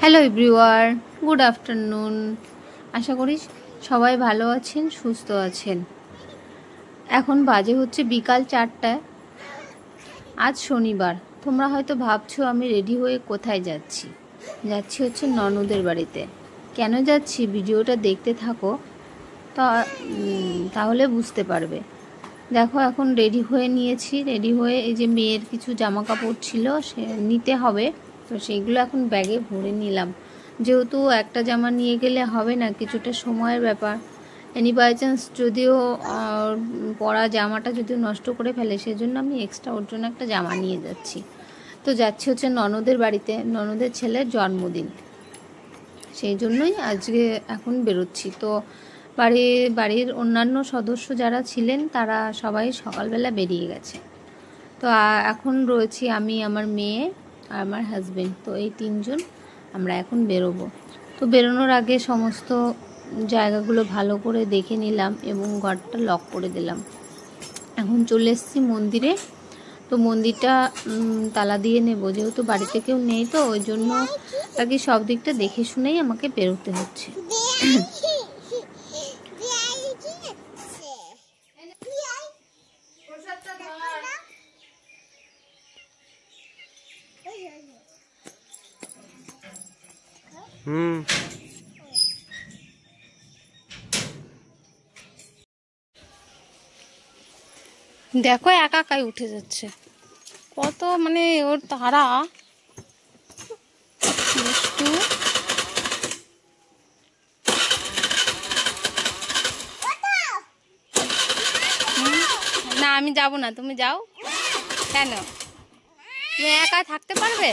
Hello everyone, good afternoon. আশা করি সবাই ভালো আছেন, সুস্থ আছেন। এখন বাজে হচ্ছে বিকাল 4টায়। আজ শনিবার। তোমরা হয়তো ভাবছো আমি রেডি হয়ে কোথায় যাচ্ছি। যাচ্ছি হচ্ছে ননদের বাড়িতে। কেন যাচ্ছি ভিডিওটা দেখতে থাকো, তাহলে বুঝতে পারবে। দেখো এখন রেডি হয়ে নিয়েছি। রেডি হয়ে এই যে মেয়ের কিছু জামা কাপড় ছিল সে নিতে হবে, তো সেইগুলো এখন ব্যাগে ভরে নিলাম। যেহেতু একটা জামা নিয়ে গেলে হবে না, কিছুটা সময়ের ব্যাপার। এনি বাই চান্স যদিও পরা জামাটা যদিও নষ্ট করে ফেলে, সেজন্য আমি এক্সট্রা ওর জন্য একটা জামা নিয়ে যাচ্ছি। তো যাচ্ছি হচ্ছে ননদের বাড়িতে, ননদের ছেলের জন্মদিন, সেই জন্যই আজকে এখন বেরোচ্ছি। তো বাড়ির অন্যান্য সদস্য যারা ছিলেন তারা সবাই সকালবেলা বেরিয়ে গেছে। তো এখন রয়েছি আমি, আমার মেয়ে আর আমার হাজবেন্ড। তো এই তিনজন আমরা এখন বেরোবো। তো বেরোনোর আগে সমস্ত জায়গাগুলো ভালো করে দেখে নিলাম এবং ঘরটা লক করে দিলাম। এখন চলে এসেছি মন্দিরে। তো মন্দিরটা তালা দিয়ে নেব, যেহেতু বাড়িতে কেউ নেই, তো ওই জন্য আর কি সব দিকটা দেখে শুনেই আমাকে বেরোতে হচ্ছে। দেখো একা একাই উঠে যাচ্ছে, কত মানে ওর তারা। না আমি যাব না, তুমি যাও। কেন, তুমি একা থাকতে পারবে?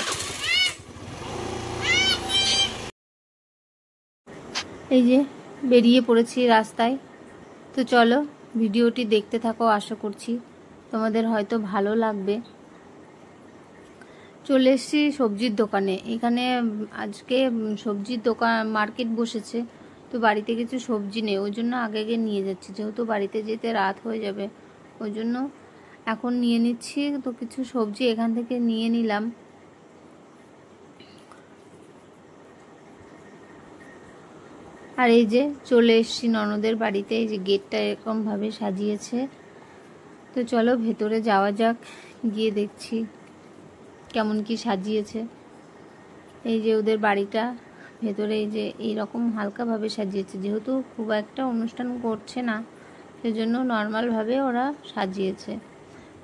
এই যে বেরিয়ে পড়েছি রাস্তায়। তো চলো ভিডিওটি দেখতে থাকো, আশা করছি তোমাদের হয়তো ভালো লাগবে। চলে এসেছি সবজির দোকানে। এখানে আজকে সবজির দোকান মার্কেট বসেছে, তো বাড়িতে কিছু সবজি নেই, ওই জন্য আগে নিয়ে যাচ্ছি। যেহেতু বাড়িতে যেতে রাত হয়ে যাবে, ওই জন্য এখন নিয়ে নিচ্ছি। তো কিছু সবজি এখান থেকে নিয়ে নিলাম। আর এই যে চলে এসেছি ননদের বাড়িতে। এই যে গেটটা এরকমভাবে সাজিয়েছে। তো চলো ভেতরে যাওয়া যাক, গিয়ে দেখছি কেমন কি সাজিয়েছে। এই যে ওদের বাড়িটা ভেতরে এই যে এইরকম হালকাভাবে সাজিয়েছে, যেহেতু খুব একটা অনুষ্ঠান করছে না, সেজন্য নর্মালভাবে ওরা সাজিয়েছে।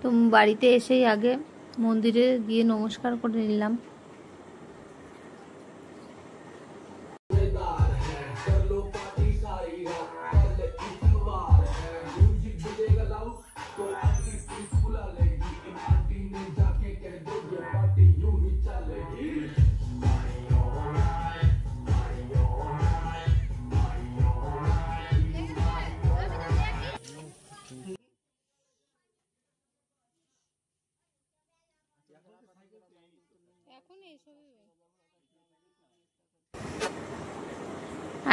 তো বাড়িতে এসেই আগে মন্দিরে গিয়ে নমস্কার করে নিলাম।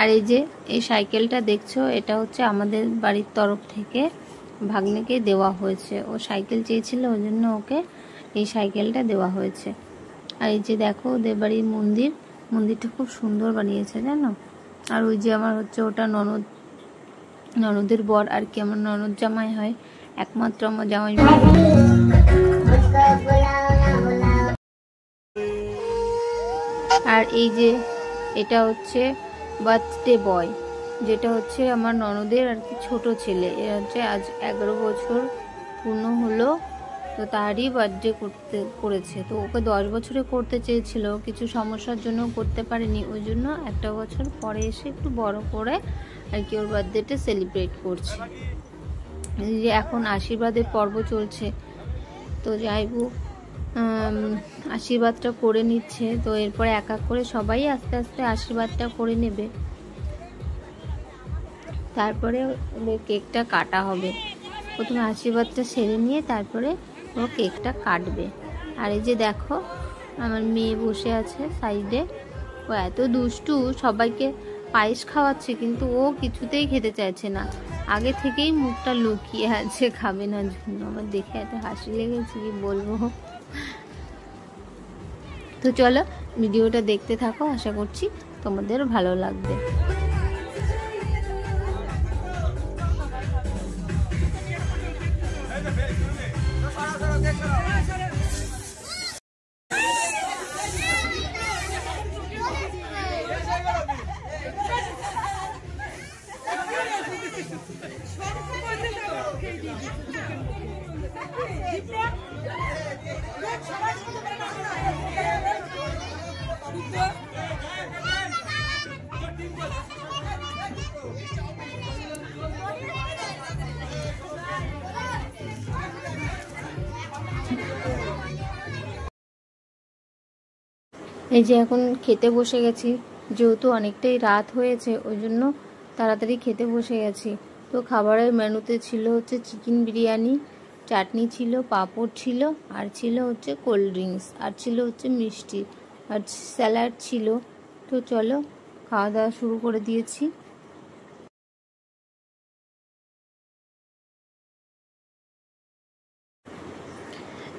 আর এই যে এই সাইকেলটা দেখছো, এটা হচ্ছে আমাদের বাড়ির তরফ থেকে ভাগ্নেকে দেওয়া হয়েছে। ও সাইকেল চেয়েছিল, ওই জন্য ওকে এই সাইকেলটা দেওয়া হয়েছে। আর এই যে দেখো ওদের বাড়ির মন্দিরটা খুব সুন্দর বানিয়েছে জানো। আর ওই যে আমার হচ্ছে ওটা ননদের বর আর কি, আমার ননদ জামাই হয়, একমাত্র আমার জামাই। আর এই যে এটা হচ্ছে বার্থডে বয়, যেটা হচ্ছে আমার ননদের আর কি ছোট ছেলে। এর হচ্ছে আজ 11 বছর পূর্ণ হলো, তো তারই বার্থডে করেছে। তো ওকে 10 বছরে করতে চেয়েছিল, কিছু সমস্যার জন্য করতে পারেনি, ওই জন্য একটা বছর পরে এসে একটু বড় করে আর কি ওর বার্থডেটা সেলিব্রেট করছে। এই যে এখন আশীর্বাদের পর্ব চলছে, তো যাই হোক আশীর্বাদটা করে নিচ্ছে। তো এরপরে এক এক করে সবাই আস্তে আস্তে আশীর্বাদটা করে নেবে, তারপরে ওদের কেকটা কাটা হবে। প্রথমে আশীর্বাদটা সেরে নিয়ে তারপরে ও কেকটা কাটবে। আর এই যে দেখো আমার মেয়ে বসে আছে সাইডে, ও এত দুষ্টু, সবাইকে পায়েস খাওয়াচ্ছে কিন্তু ও কিছুতেই খেতে চাইছে না। আগে থেকেই মুখটা লুকিয়ে আছে খাবে না জন্য। আমার দেখে এত হাসি লেগেছে কি বলবো। তো চলো ভিডিওটা দেখতে থাকো, আশা করছি তোমাদের ভালো লাগবে। এই যে এখন খেতে বসে গেছি, যেহেতু অনেকটাই রাত হয়েছে ওই জন্য তাড়াতাড়ি খেতে বসে গেছি। তো খাবারের মেনুতে ছিল হচ্ছে চিকেন বিরিয়ানি, চাটনি ছিল, পাঁপড় ছিল, আর ছিল হচ্ছে কোল্ড ড্রিঙ্কস, আর ছিল হচ্ছে মিষ্টি, আর স্যালাড ছিল। তো চলো খাওয়া দাওয়া শুরু করে দিয়েছি।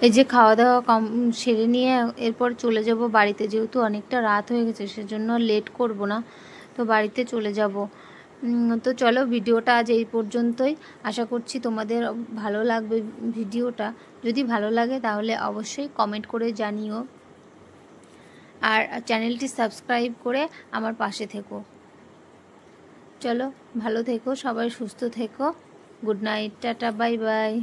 এই যে খাওয়া দাওয়া সেরে নিয়ে এরপর চলে যাব বাড়িতে, যেহেতু অনেকটা রাত হয়ে গেছে সেজন্য লেট করব না, তো বাড়িতে চলে যাব। তো চলো ভিডিওটা আজ এই পর্যন্তই। আশা করছি তোমাদের ভালো লাগবে ভিডিওটা। যদি ভালো লাগে তাহলে অবশ্যই কমেন্ট করে জানিও, আর চ্যানেলটি সাবস্ক্রাইব করে আমার পাশে থেকো। চলো ভালো থেকো সবাই, সুস্থ থেকো। Good night, tata, bye bye.